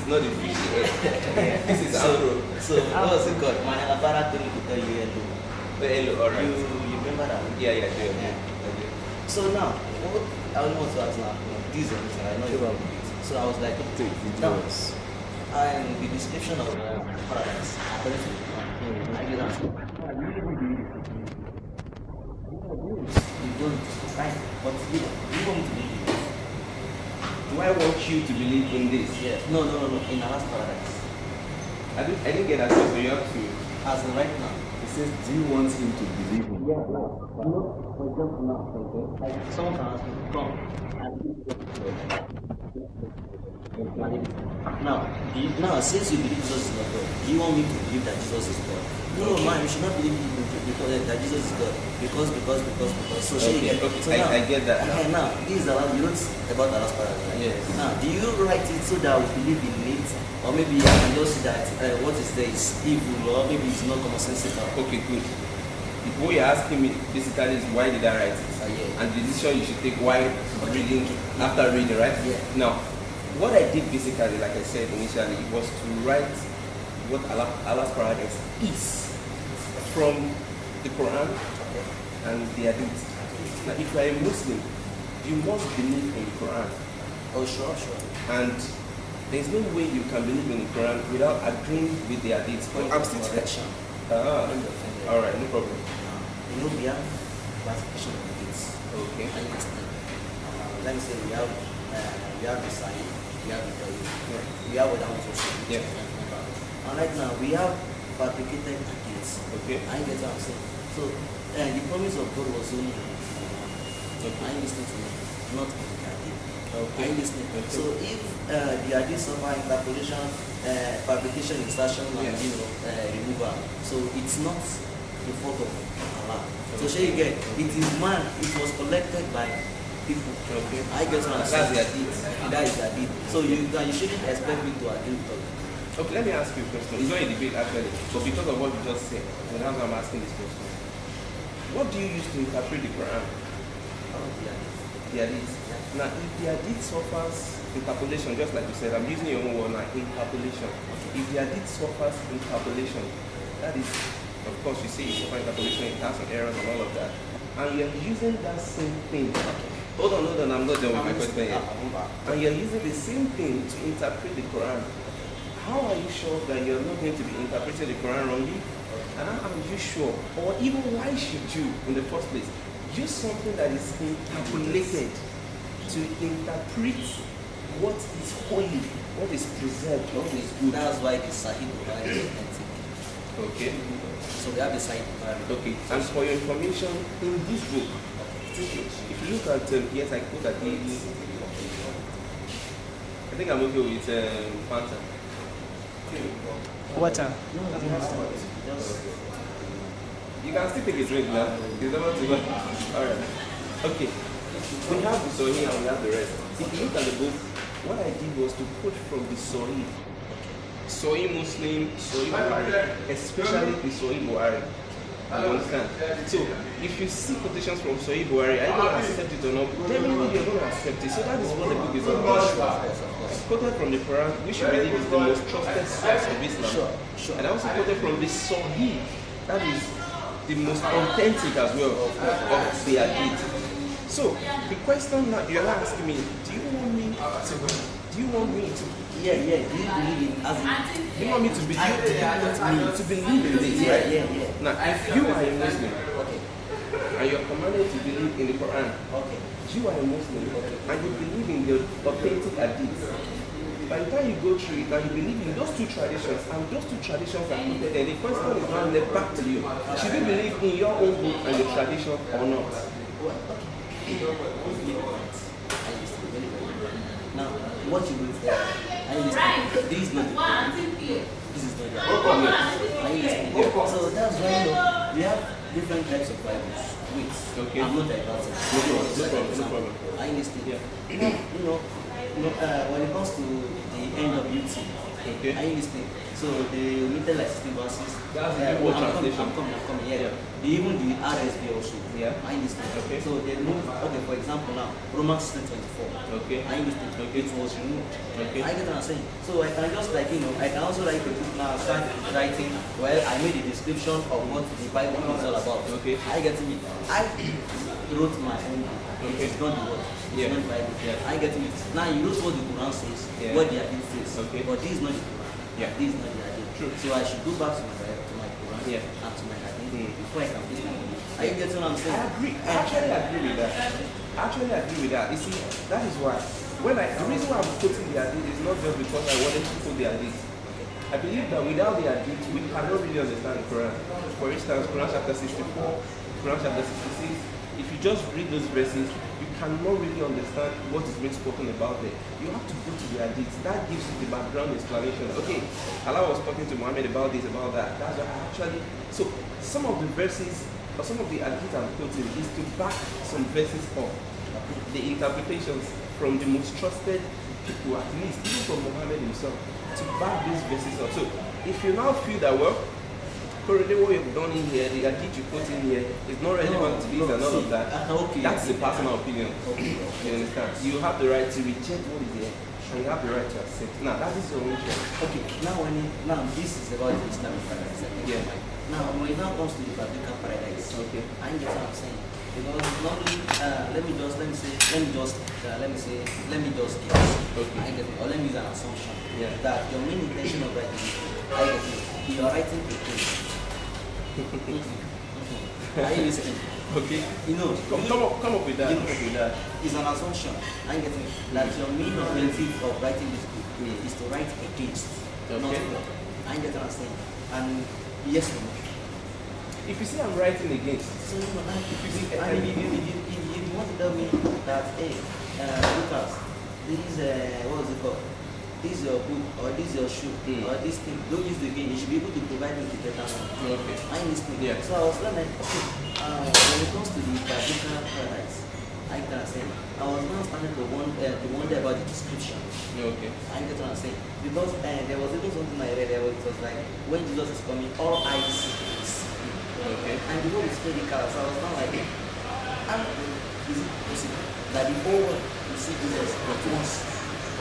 not the fishy head. This is Afro. So what was it called? My Abara told me to tell you hello. Hello, alright. You remember that? Yeah, I do. So now, what I want to ask now, this one, I know you want it. So I was like, Take videos. and the description of paradise, according to I did ask you. You don't, right? But you want me to believe in this? Do I want you to believe in this? Yes. No, in our last paradise. I didn't get that, so you have to. As in right now. He says, do you want him to believe in you? Yeah, no. You know, for example now, okay? Like someone can ask me, come, and now, since you believe Jesus is not God, do you want me to believe that Jesus is God? No, man, you should not believe because that Jesus is God. Because. So I get that. Okay, now, this is you wrote about the last paradise, right? Yes. Now, do you write it so that we believe in it? Or maybe I can just see that what is there is evil, or maybe it's not commonsensical. Okay, good. What you're asking me basically is why did I write it? Yeah. And the decision you should take why reading after reading, right? Yeah. Now, what I did basically, like I said initially, was to write what Allah's paradise is from the Quran and the Hadith. Now, if you are a Muslim, you must believe in the Quran. Oh, sure. And there's no way you can believe in the Quran without agreeing with the Hadith. I'm still correction. Alright, no problem. You know, we have classification of things. Okay. And let me say we have the sign, we have the value, we have what I want to say. Yeah. And right now we have fabricated ideas. Okay. I get what I'm saying. So the promise of God was only I listening to me, not in the idea. Okay. I listening. Okay. So if the idea somehow interpolation, fabrication, insertion, and removal, so it's not the fault of Allah. So you get it is man. It was collected by people. Okay. I get what I'm saying. That's their deed. That is their deed. So you shouldn't expect me to agree with that. Okay, let me ask you a question. It's not a debate actually, but because of what you just said, and that's why I'm asking this question. What do you use to interpret the Quran? The Hadith. Now, if the Hadith suffers interpolation, just like you said, I'm using your own word now, interpolation. If the Hadith suffers interpolation, that is, of course, you say it's suffers interpolation, it has some errors and all of that, and you're using that same thing. Hold on, I'm not done with my question yet. And you're using the same thing to interpret the Quran. How are you sure that you're not going to be interpreting the Quran wrongly? And how are you sure? Or even why should you, in the first place, use something that is interpolated to interpret what is holy, what is preserved, what is good? That's why the Sahih Bukhari is authentic. Okay. So we have the Sahih Bukhari. Okay. And for your information, in this book, if you look at, yes, I quote at it. I think I'm okay with Fanta. Water. You can still take a drink now. You don't want to go. Alright. Okay. We have the Sahih and we have the rest. If you look at the book, what I did was to quote from the Sahih. Sahih Muslim, Sahih Bukhari, especially the Sahih Bukhari. You understand? So, if you see quotations from Sahih Bukhari, are you going to accept it or not? Definitely you're going to accept it. So that is what the book is about. It's quoted from the Quran, which we believe is the most trusted source of Islam. Sure. And I also quoted from the Sahih, that is the most authentic as well of the Hadith. So, the question that you're asking me, do you want me to Yeah. Do you believe in as do you want me to believe to believe in this, right? Yeah. Now, if you are a Muslim, and you're commanded to believe in the Quran, you are a Muslim, and you believe in the authentic Hadith, by the time you go through it and you believe in those two traditions, and those two traditions are quoted, then the question is now left back to you. Should you believe in your own book and your tradition or not? Now, what you will say, this is not so that's why we have different types of Bibles. Okay. I'm not advancing. No problem. I understand. When it comes to the NWT, Okay. Are you listening? So they omitted like 16 verses. That's the Bible translation. I'm coming, yeah. They even the RSV also. Yeah. Are you listening? Okay. So they moved, okay, for example now, Romans 16:24. Okay. Are you listening? Okay. It was removed. Okay. I get what I'm saying. So I can just like, I can also write a book now, start writing, well, I made a description of what the Bible is all about. Okay. I get me. I wrote my own book. Okay. It's not the word. It's Yeah. not the Bible. Yeah. I get me. Now you wrote what the Quran says, Yeah. what the Hadith says. Okay. But this is not the Quran. Yeah. This is not the Hadith. True. So I should go back to my Quran Yeah. and to my Hadith Mm. before I can place my belief. Are you getting what I'm saying? I agree. I actually agree with that. You see, that is why the reason why I'm quoting the hadith is not just because I wanted to quote the hadith. I believe that without the hadith, we cannot really understand the Quran. For instance, Quran chapter 64, Quran chapter 66. If you just read those verses, you cannot really understand what is being spoken about there. You have to go to the hadith. That gives you the background explanation. Okay, Allah was talking to Muhammad about this, about that. That's what actually. So some of the verses or some of the hadith I'm quoting is to back some verses up. The interpretations from the most trusted people, at least even from Muhammad himself, to back these verses up. So if you now feel that, well, Korede, what you've done in here, the hadith you put in here is not relevant to this and all of that. Okay. That's a personal opinion. Okay. You understand? You have the right to reject what is there, and you have the right to accept. Now that is your own choice. Okay, now this is about the Islamic paradise. Yeah. Now when it now comes to the biblical paradise, Okay. I get what I'm saying. Because normally, let me just guess. Okay. I get it. Or let me use an assumption. Yeah. That your main intention of writing this book, I get it. You are writing a thing. Are you listening? Okay. Come up with that. It's an assumption. I get it. That your main objective of writing this book is to write against, not Okay. for. I get what I'm saying. And yes or no? If you say I'm writing against, So if you want to tell me that, hey, Lucas, this is what is it called? This is your book or this is your shoe or this thing, don't use it again. You should be able to provide me with the better one. okay. I listening. Yeah. So I was like, okay, when it comes to the biblical paradise, I can say I was now starting to wonder about the description. Okay. I get what I'm saying because there was even something I read there where it was like when Jesus is coming, all eyes see him. Okay. And the whole is spherical, so I was not like, is it possible that the whole world will see Jesus at once?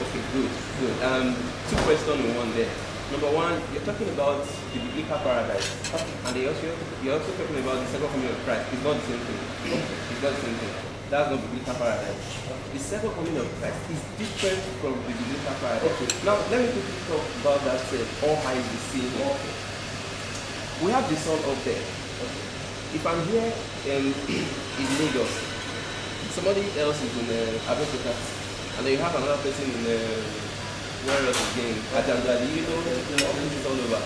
Okay, good. Two questions in one there. Number one, you're talking about the biblical paradise. Okay. And you're also talking about the second coming of Christ. It's not the same thing. It's not the same thing. That's not biblical paradise. The second coming of Christ is different from the biblical paradise. Okay. Now, let me quickly talk about that all eyes will see him. Okay. We have the sun up there. If I'm here in Lagos, somebody else is in Abeokuta, and then you have another person in where else again? Ajanjali, it's all over.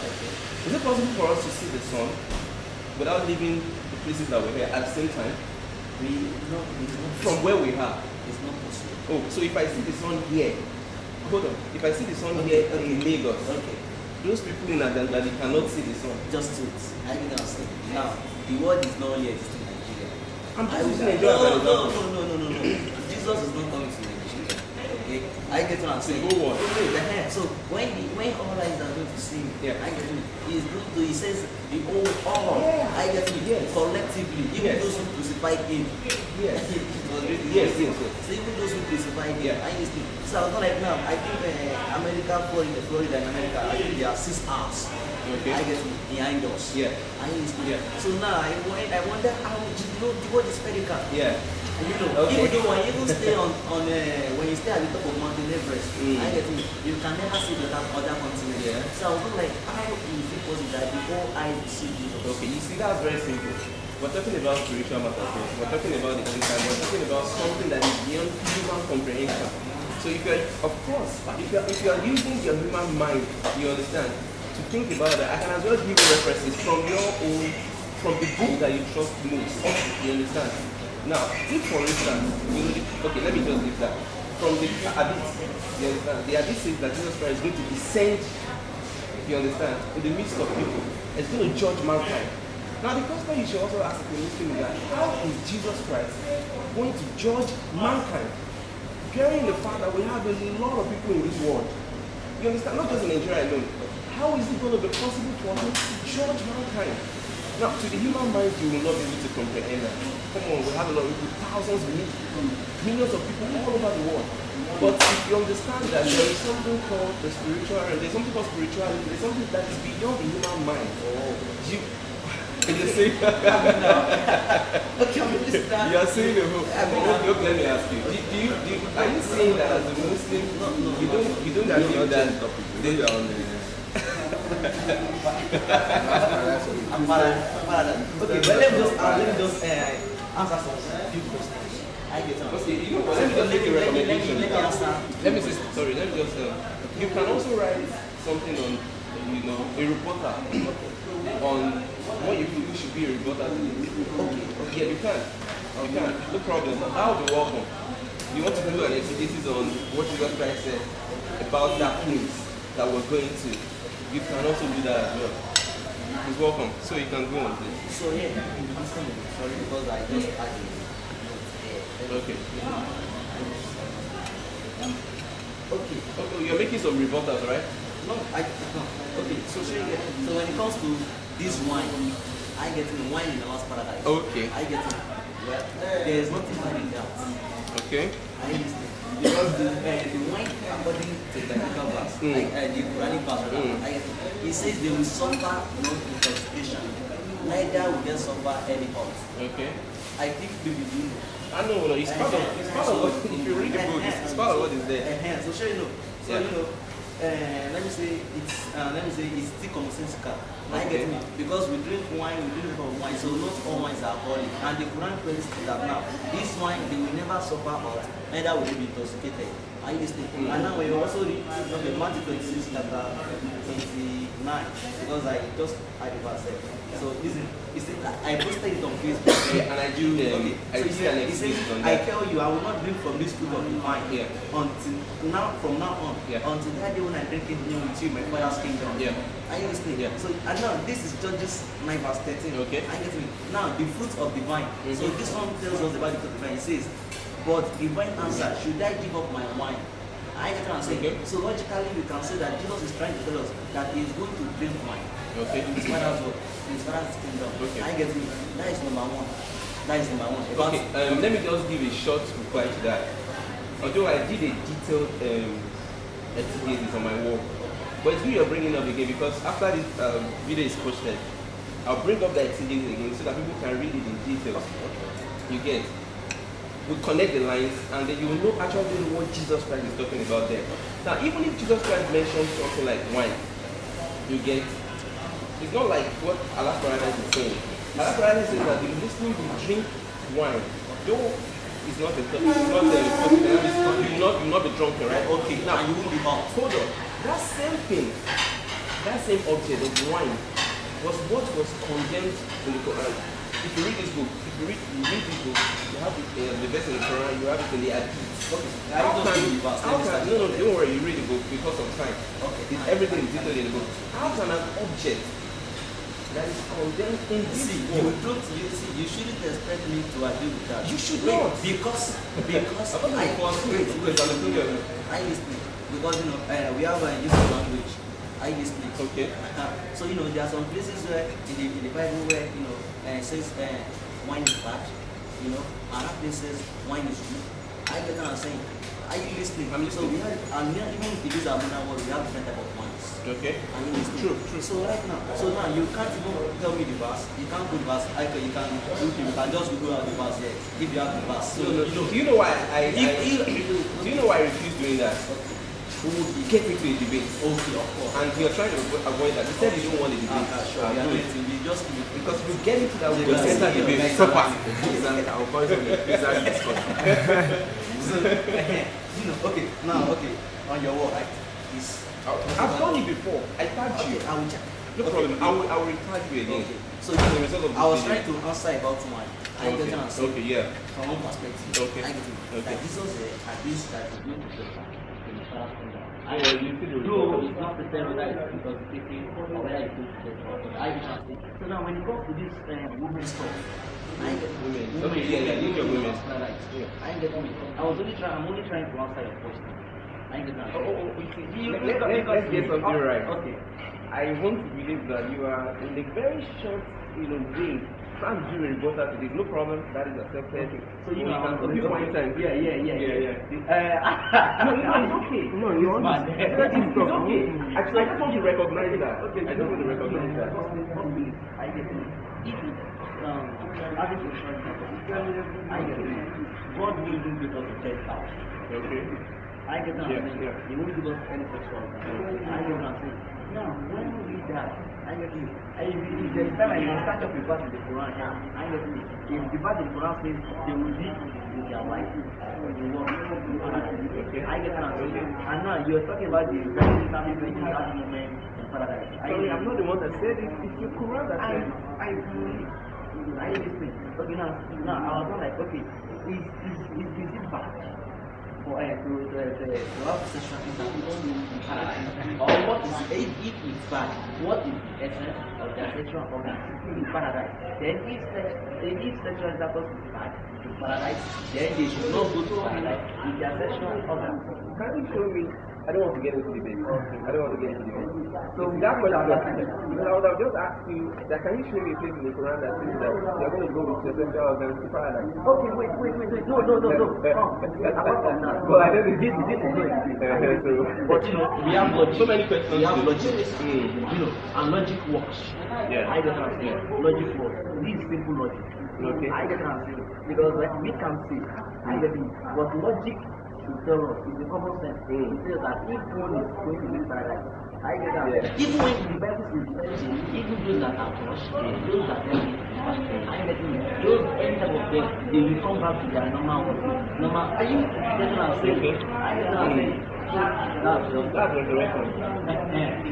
Is it possible for us to see the sun without leaving the places that we're here at the same time? From where we are? It's not possible. Oh, so if I see the sun here, hold on. If I see the sun here in Lagos, Okay. those people in Ajanjali cannot see the sun. Just do it. I get what I'm saying. Now, the world is not only existing in Nigeria. I'm I just will using Nigeria as an no. example. Jesus is not coming to Nigeria. Okay? I get what I'm saying. Go on. So when all eyes are going to see him, Yeah. I get it. He's going to, he says the whole all. Yeah. I get it. Yes. Collectively, even Yes. those who crucified him. Yes. It was really Yes. So even those who crucified him, Yeah. I listen. So I was not like now. I think America, Florida in America, I think they are 6 hours. Okay. I get it, behind us. Yeah. I listen. Yeah. So now I wonder how the word is spherical. Yeah. And Okay. even though when you even stay on when you stay at the top of Mountain Everest, I get it, you can never see the other continent. Yeah. So I was not like, how is it possible that before I see Jesus? Okay, you see, that's very simple. We're talking about spiritual matters. We're talking about the end time. We're talking about something that is beyond human comprehension. So if you're, of course, if you are using your human mind, you understand, to think about that, I can as well give you references from your own, from the book that you trust most. You understand? Now, if for instance, okay, let me just leave that. From the hadith, you understand? The hadith says that Jesus Christ is going to descend, you understand, in the midst of people. It's going to judge mankind. Now, the question you should also ask the question is that how is Jesus Christ going to judge mankind? Bearing the fact that we have a lot of people in this world. You understand? Not just in Nigeria alone. How is it going to be possible for him to judge mankind? Now, to the human mind, you will not be able to comprehend that. Come on, we have a lot of people, thousands, millions of people all over the world. But if you understand that there is something called the spiritual realm, there's something called spirituality, there's something that is beyond the human mind. You say, you are saying the whole. Okay, let me ask you. Are you saying that as a Muslim, you don't believe that they are on the okay, but let me just answer some few questions. I get on. Okay, you know what? Let me just make a recommendation. Let me just, sorry, let me just, you can also write something on, you know, a reporter on what you feel should be a reporter. Okay, yeah, you can. You can, no problem. That will be welcome. You want to do an exegesis on what Jesus Christ said about that place that we're going to. You can also do that as well. He's welcome. So you can go on, please. So yeah, sorry because I just had okay. Okay, you're making some revolters, right? No. Okay, so when it comes to this wine, I get in wine in the last paradise. Okay. I get it. Well, there is nothing bad in that. Okay. I understand. Because the wine, according to the technical verse, the Quranic verse, it says they will suffer no intoxication, neither will they suffer any hurt. Okay. I think we will do. I know, it's part of what, if you read the book, it's part of what is there. So sure you know. So you know, let me say it's still commonsensical. I get me because we drink wine, we drink of wine, so not all wines are alcoholic. And the Quran tells us that now this wine they will never suffer out, neither will they be intoxicated. Are you listening? And now when you also read Matthew 26 chapter 29, because I just had the verse there. So listen, I posted it on Facebook. Yeah, and I do. I tell you, I will not drink from this fruit of the vine until now. From now on, until that day when I drink it new with you, my Father's kingdom. Yeah. Are you listening? Yeah. So and now this is Judges 9 verse 13. Okay. I get me. Now the fruit of the vine. So this one tells us about the fruit of the vine. It says, "But the vine answered, should I give up my wine?" I get what I'm saying. Okay. So logically, we can say that Jesus is trying to tell us that he is going to drink wine. Okay. In his Father's word, in his Father's kingdom. Okay. I get me. That is number one. That is number one. Okay. Let me just give a short reply to that. Although I did a detailed exegesis on my work, but it's good you're bringing up again because after this video is posted, I'll bring up the exegesis again so that people can read it in detail. You get. We connect the lines and then you will know actually what Jesus Christ is talking about there. Now, even if Jesus Christ mentions something like wine, you get, it's not like what Allah Paradise is saying. Allah Paradise says that the Muslim will drink wine, though it's not you will not be drunk, right? Okay, now you will be out. Hold on. That same thing, that same object of wine was what was condemned in the Quran. If you read this book, you read this book, you have the verse in the Quran, you have it in the Hadith. Okay. No, don't worry, you read the book because of time. Okay. Everything is detailed in the book. How can an object that is condemned in this book? You shouldn't expect me to agree with that. You should not. Because I listen. Because you know, we have a useful language. I listen. Okay. So you know, there are some places where in the Bible where you know it says wine is bad, you know, and other places wine is good. I get what I'm saying. Are you listening? So we have, and even if you use our modern word, we have different type of wines. Okay. Are you listening? True. So right now, you can't even tell me the verse. You can't go the verse. You can just Google out the verse there if you have the verse. So do you know why do you know why I refuse doing that? We would get into a debate. Okay, of course. And you're trying to avoid that. You said you don't want a debate. Sure. Because if we get into that, we'll enter the debate. I'll call it a discussion. So, you know, okay, on your word, right? I've done it before. I tagged you. I will check. No problem. I will tag you again. Okay. So the result of I was trying to answer about wine. I get an answer. Okay, yeah. From one perspective. Okay. I get it. Okay. That Jesus at least that is going to better in the past. I know you feel no, it's not the same whether it's because it's taking or whether it's taking. So now when it comes to this women's stuff, I get women. Okay, yeah, you your women. I get women. I'm only trying to answer your question. Let's get something right. Okay. I want to believe that you are in a very short, way. Can't do a rebuttal today. No problem. That is accepted. So you know, can okay. point time. Yeah. No, it's okay. No, you want it's okay. Actually, I just want to recognize that. Okay. I just want to recognize that. I get it. Having a short I get it. God will give us a test out. Okay. I get what I'm saying. He won't give us any sexual. I get what I'm saying. Now, when we die, I get it. If there's time I can start up with verse in the Quran, I get it. If the verse in the Quran says they will live with their wife, the world, I get what I'm saying. And now you're talking about the very Islamic movement in paradise. Sorry, I'm not the one that said it. It's the Quran that said it. I listen. Okay, now I was not like, okay, is it bad for to have sexual intercourse in paradise? Or what is if it's bad? What is the essence of their sexual organ in paradise? Then if sexual intercourse is bad in paradise, then they should not go to paradise with their sexual organ. Can you show me? I don't want to get into debate. So that question, because I would have just asked you that can you show me a place in the Quran that says that you're going to go with your sexual organs to paradise? Okay, wait. No. Apart from that, well, I know this is good. But we have logic. So many questions. We have logic. And logic works. Yeah. I get what I'm saying. Logic works. This is simple logic. Okay. I get what I'm saying. Because we can see, I get it. But logic should tell us, it's a common sense. It says that if one is going to live paradise, I get that. Yeah. Even when the Bible says, even those that are lost, those that are I get it. Those any type of them, they will come back to their normal. Are you getting what I'm saying? I get what I'm saying. That's resurrection.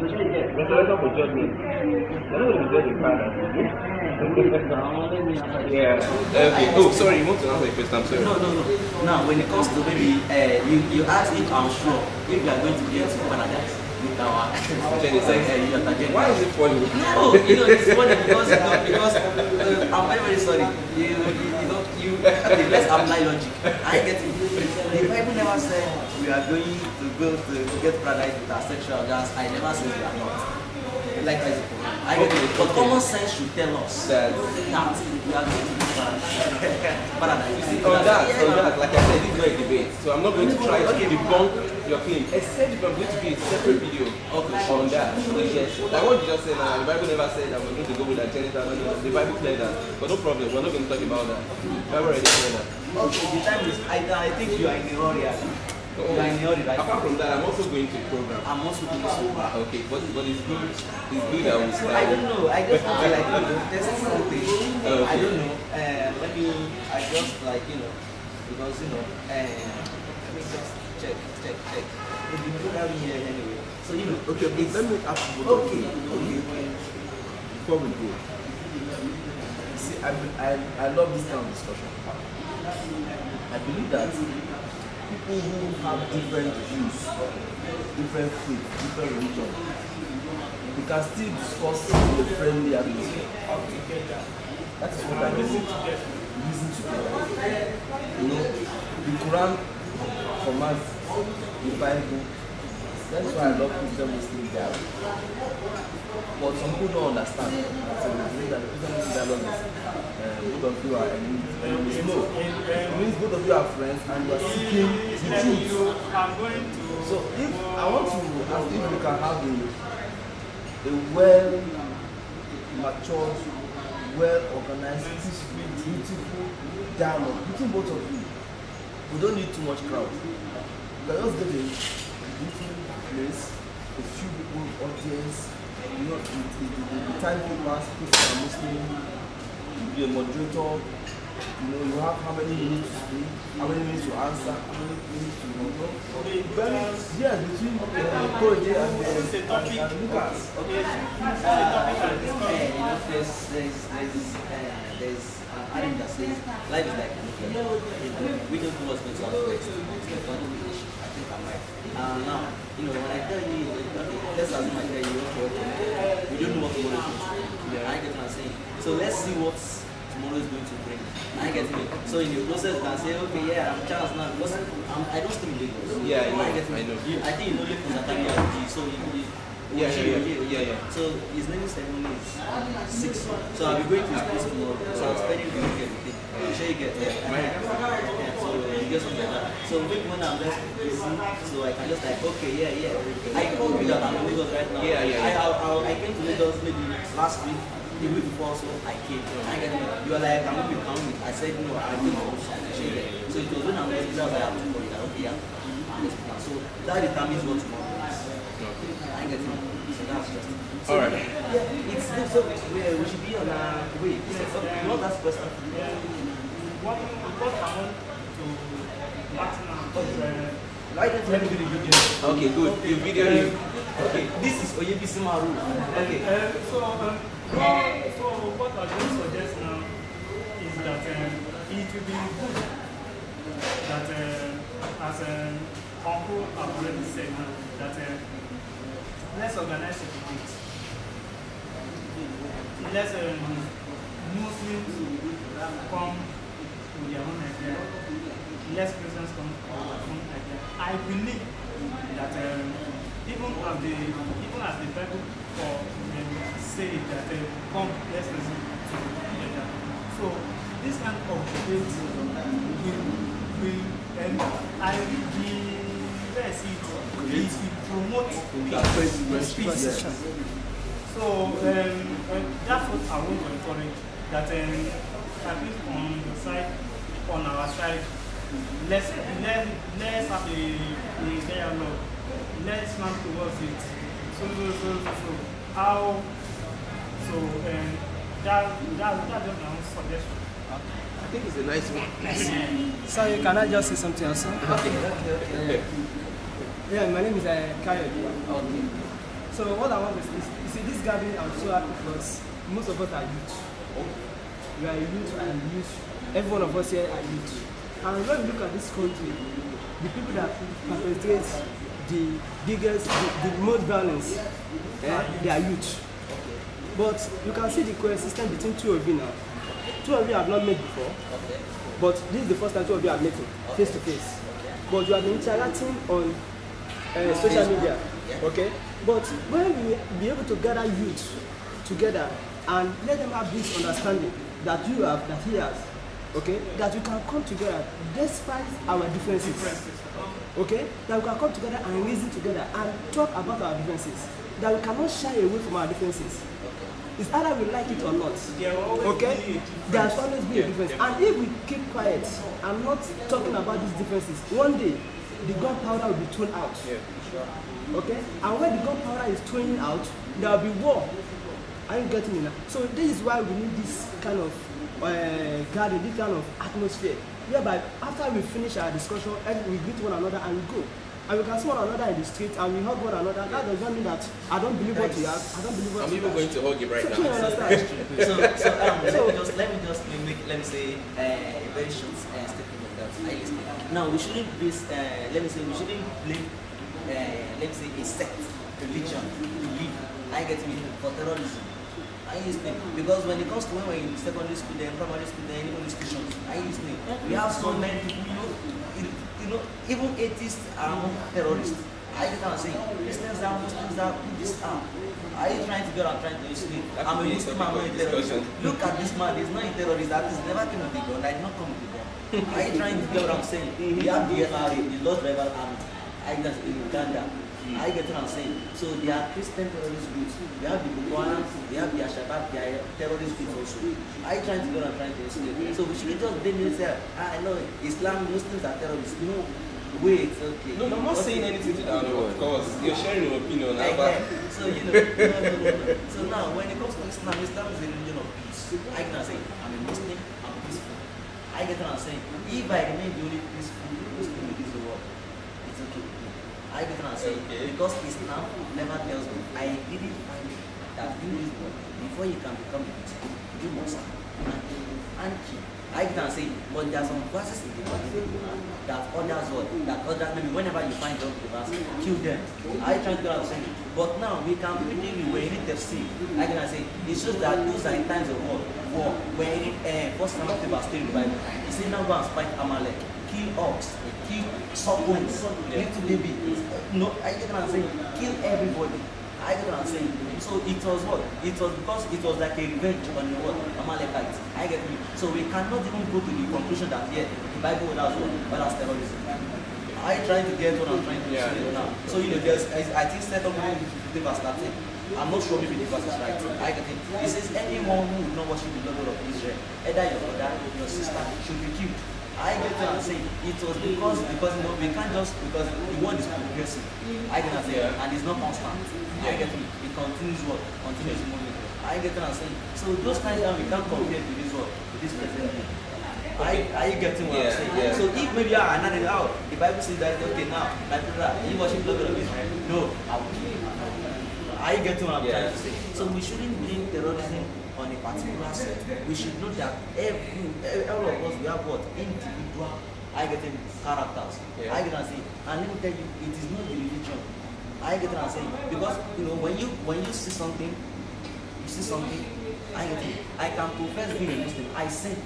Resurrection for judgment. They're not going to be judged in paradise. Yeah. Okay. Oh, sorry. You want to answer the question? I'm sorry. No. Now, when it comes to maybe you ask if I'm sure if you are going to get to paradise with our why is it funny? No, it's funny because I'm very sorry. Okay, let's apply logic. I get it. The Bible never said we are going to go to get paradise with our sexual organs. I never said we are not. Likewise, I get it. But common sense should tell us that we are going to get paradise. You see, on that, like I said, this is not a debate. So I'm not going to try to debunk your claim, except if I'm going to be a separate video on that. Yes. Like what you just said now, the Bible never said that we're going to go with that genital. The Bible cleared that. But no problem, we're not going to talk about that. The Bible already cleared that. Okay, the time is, I think you are in the hurry. You are in the hurry, right? Apart from that, I'm also going to the program. I'm also going to the program. Okay, but it's good. It's good that we start. I don't know. I just want to test something. I don't know. I just because let me just check. If you put that here anyway. So okay, let me ask you. Okay. Before we go, see, I love this kind of discussion. I believe that people who have different views, different faith, different religion, we can still discuss in a friendly atmosphere. That is what I mean. Listen together. The Quran commands the Bible. That's why I love Christian Muslim dialogue. But some people don't understand. So they believe that Christian Muslim dialogue is both of you are enemies. No. It means both of you are friends and you are seeking the truth. So if I want to ask if we can have a well matured, well organized, peaceful, beautiful dialogue between both of you. We don't need too much crowd. We can just get a beautiful place, a few people, audience, the time pass, Christian and Muslim, be a moderator, you have how many minutes to speak, how many minutes to answer, how many minutes to control. Yes, between Korede and Lucas. There's an adage that says life is like a we don't know what's going to happen next. I think I'm right. Now, when I tell you, just as I tell you, okay, we don't know what tomorrow is. I get what I'm saying. So let's see what tomorrow is going to bring. I get it. So in the process, you can say, okay, yeah, I'm Charles now because I don't stay in Lagos. Yeah, I get it. I know. I think you know Lagos Atari, so Yeah. So his naming ceremony is 6. So I'll be going to his place tomorrow. So I'm spending the weekend with him. Sure you get it. So you get something like that. So maybe when I'm just busy, so I can just like, okay, yeah. I told you that I'm in Lagos right now. I came to Lagos maybe last week. The week before, so I came. You were like, I'm going to come with. I said, no, I think I'll so it was when I'm going to I have to call it. Okay, yeah. So that determines what tomorrow is. I get it. So that's just it. So, alright. Yeah, it's so we should be on a wait. You want that question? What I want to ask now is Why don't you let me do the video? Okay, good. You video him. Okay, this is Oyebisi Maru. Okay. So what I will suggest now is that it will be good that as Uncle have already said now that let's organize a debate. Let's Muslims come with their own idea. Less Christians come with their own idea. I believe that even as the Bible say that come, let's listen together. So this kind of debate will I promote peace. So that's what I want to encourage. That at least on the side, on our side, let's have a dialogue. Let's move towards it. So how? So that's just my own suggestion. I think it's a nice one. Sorry, can I just say something also? Okay. Yeah, my name is Korede. Okay. So what I want is, you see, this gathering, I'm so happy because most of us are youth. We are youth and youth. Every one of us here are youth. And when we look at this country, the people that perpetrate the biggest, the most violence, they are youth. But you can see the coexistence between two of you now. Two of you have not met before, but this is the first time two of you are meeting face to face. But you have been interacting on social media, okay? But when we be able to gather youth together and let them have this understanding that you have, that he has, okay? That we can come together despite our differences, okay? That we can come together and reason together and talk about our differences. That we cannot shy away from our differences. It's either we like it or not, okay? There's always been a difference. And if we keep quiet and not talking about these differences, one day the gunpowder will be thrown out, okay? And when the gunpowder is thrown out, there will be war. Are you getting me now? So this is why we need this kind of garden, this kind of atmosphere, whereby after we finish our discussion, we greet one another and we go. And we can see one another in the street and we hug one another. That does not mean that I don't believe what you have. I don't believe what you have. I'm even going to hug you right now. Let me say a very short statement of that. I listen. Now we shouldn't base. We shouldn't blame. Let me say a sect, religion, belief. I get me for terrorism. I listening because when it comes to when we're in secondary school, then primary school, then even institutions, I listening. We have so many people. You know, even atheists are terrorists. I can't say Christians are, Muslims are, Buddhists are. Are you trying to go and trying to explain? I'm a Muslim, I'm not a terrorist. Look at this man, he's not a terrorist. That is never came with the gun. I did not come with the gun. Are you trying to get what I'm saying? We have the LRA, the Lord's Rival Army. I just in Uganda. I get what I'm saying. So they are Christian terrorist groups. We have the Boko Haram, we have the Al-Shabaab, they are terrorist groups also. Are you trying to go and trying to explain? So we shouldn't just blame yourself. I know Islam, Muslims are terrorists. No, wait, okay. No, I'm not saying anything to that. Of course, you're sharing your opinion. So you know, no. So now, when it comes to Islam, Islam is a religion of peace. I can say, I'm a Muslim, I'm peaceful. I get what I'm saying. If I remain the only peaceful Muslim in this world, it's okay. I get what I'm saying. Because Islam never tells me, I didn't find that in this world, before you can become a Muslim, you must and kill. I can say, but there are some verses in the Bible that others maybe whenever you find them the verse, kill them. I try to understand. But now we can really when you read the sea, I can say it shows that those are in times of war. When you read 1 Samuel verse 3 in the Bible, it says now go and fight Amalek, kill ox, kill serpents, little baby. No, I can say kill everybody. I get what I'm saying. So it was what? It was because it was like a revenge on the what? Amalekites. I get me. So we cannot even go to the conclusion that the Bible was what? Well, that's terrorism. I try to get what I'm trying to say now. So there's I think set up verse 13. I'm not sure maybe the verse is right. I get it. It says anyone who will not worship the Lord of Israel, either your brother or your sister, should be killed. I get what I'm saying. It was because we can't just because the word is progressive. I get what I'm saying, and it's not constant. I get it. It continues what? Continues moving. I get what I'm saying. So those kinds of we can't compare to this word, to this present day. Are you getting what I'm saying? Yeah. So if maybe the Bible says that okay now, like you worship the Lord of Israel. No, I will kill you. Are you getting what I'm trying to say? So we shouldn't blame terrorism on a particular set. We should know that all of us we have what individual characters. Yeah. I can say, and let me tell you, it is not the religion. I get what I'm saying because when you see something, I can profess being a Muslim. I sin.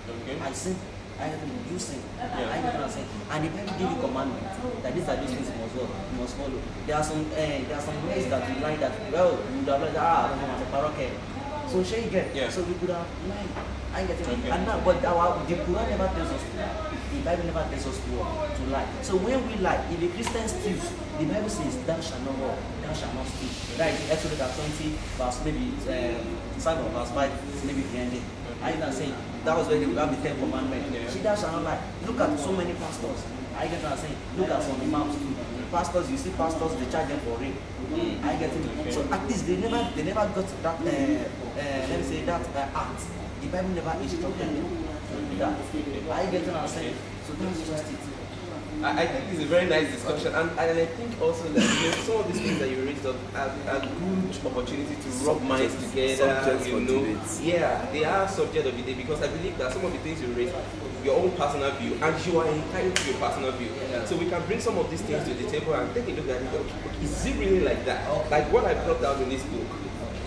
Okay. I sin. You sin. Yeah. I get what I'm saying. And the Bible give you commandments that these are those things you must follow. There are some ways that you lie that you would have like I don't know what a paroque. So shall you get? Yeah. So we could have lied. I get it. Okay. And now, but the Quran never tells us to lie. The Bible never tells us to lie. So when we lie, if a Christian steals, the Bible says, "Thou shalt not lie, thou shalt not steal." Right? Exodus 20, verse maybe Psalm of verse 5, maybe the ending. I can say that was when they have the 10 commandments. Yeah. See, thou shalt not lie. Look at so many pastors. I get what I'm saying. Look at some imams too. Pastors, you see pastors, they charge them for rape. I get it. Okay. So at least they never got that let me say that act. The Bible never instructed them to do that. I get what I'm saying. So that's just it. I think it's a very nice discussion, and I think also that some of these things that you raised up are good opportunity to rub minds together. Yeah, they are subject of the day because I believe that some of the things you raised, your own personal view, and you are entitled to your personal view. Yeah. So we can bring some of these things to the table and take a look at it. Okay, is it really like that? Like what I brought down in this book,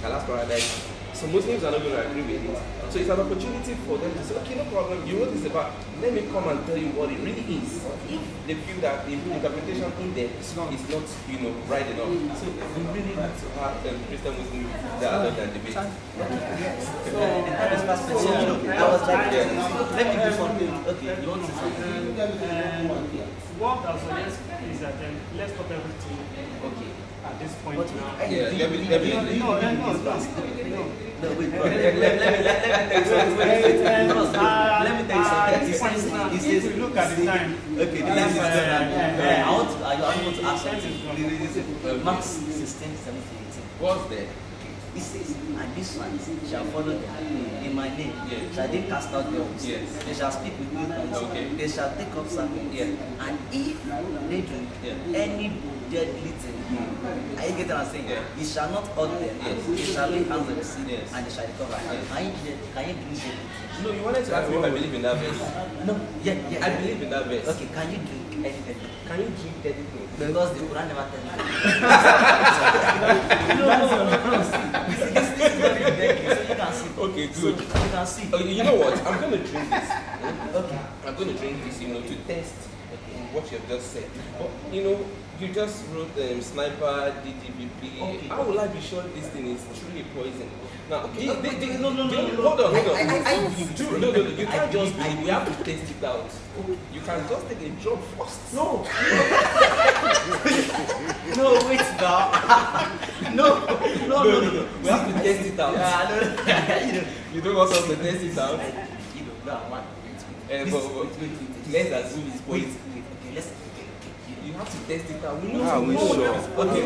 Allah's Paradise. So Muslims are not going to agree with it. So it's an opportunity for them to say, okay, no problem, you wrote this about, let me come and tell you what it really is. If they feel that the interpretation in there is not, right enough. So we really need to have Christian Muslim dialogue and debate. Yes. So I was like, let me do something. Okay, you want to say something? What I suggest is that let's stop everything. Okay. At this point now. No, wait, bro. Let me tell you something. If we look at the time. Okay, the time is done. I want to ask something. Mark 16, 17, 18. What's there? It says, and this one shall follow them in my name. Yes. Shall they cast out devils? Yes. They shall speak with new tongues. Okay. They shall take up serpents. Yes. And if they drink any deadly thing, I get what I'm saying? Yeah. It shall not hurt them. Yes. They shall lay hands on the sick and they shall recover. Yes. Can you drink deadly things? No, you wanted to ask me if I believe in that verse. No, yeah. I believe in that verse. Okay, can you drink anything? Can you drink anything? Because the Quran never tells you. Okay, good. So you can see. You know what? I'm going to drink this. Okay. I'm going to drink this, to test what you have just said. But, you just wrote sniper, DTPP. Okay. How will I be sure this thing is truly poison? Now, okay, no. Hold on. You can't just believe. We have to test it out. You can just take a drop first. No. No, wait now. No. We have to test it out. Yeah, You don't want us to test it out? Let's assume it's poison. Okay, let's. You have to test it out. We know. Sure. Okay,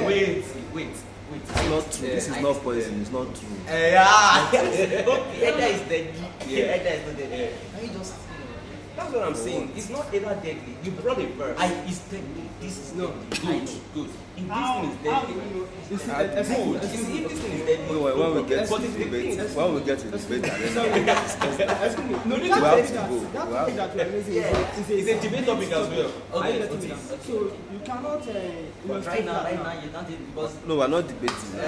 wait. It's not true. This is not poison. It's not true. Okay, Edda is dead. Edda is not dead. Can you just That's what I'm saying. It's not either deadly. You brought a verse. It's deadly. This is No. deadly. Good. If this thing is deadly, You see, Good. If this thing is deadly. When we get But to it's the the debate, thing. when we get to the debate, and then excuse me. No, We that have topic to that go. that We topic have- that we're raising It's a debate topic as well. Are you okay, getting me? okay. So you cannot but right now, you can't take because no, we're not debating. I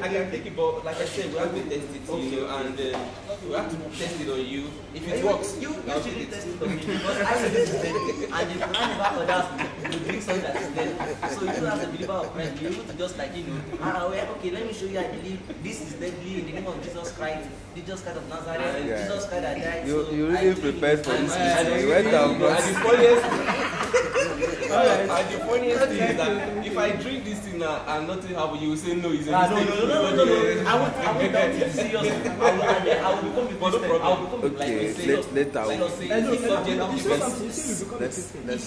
can take it, but like I said, we have to test it, you know, and we have to test it on you. If it works, you I'll should take it. test it on me because I know this is deadly, and if you never others to drink something that is deadly. So you as a believer of Christ, you're able to just like okay, let me show you. I believe this is deadly in the name of Jesus Christ of Nazareth, Yeah. Jesus Christ that died. You so you I really drink prepared it. for this And- meeting. You went down, And bro. the funniest thing is that if I drink this thing now and nothing happen, you will say no, it's a mistake. No. I won't take it seriously. I will become a Christian. I will become Okay, like say, later. let us say, And look, if subject of you say defense. something, you say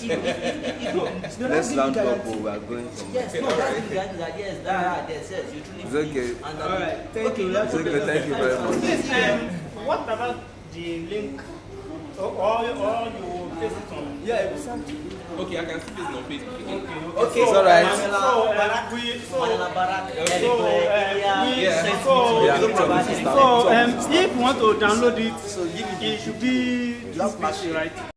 you become a Christian. Let's round up. We are going from. Yes, no, that's the guy that yes, you truly It's believe. okay. And All right, thank you. It's okay. Thank you very much. Yes, what about the link? Or you paste it on? Yeah, exactly. Okay, I can see this on Facebook again. Okay, it's alright. Manila Barak, So if you want to download it, it should be this page, right?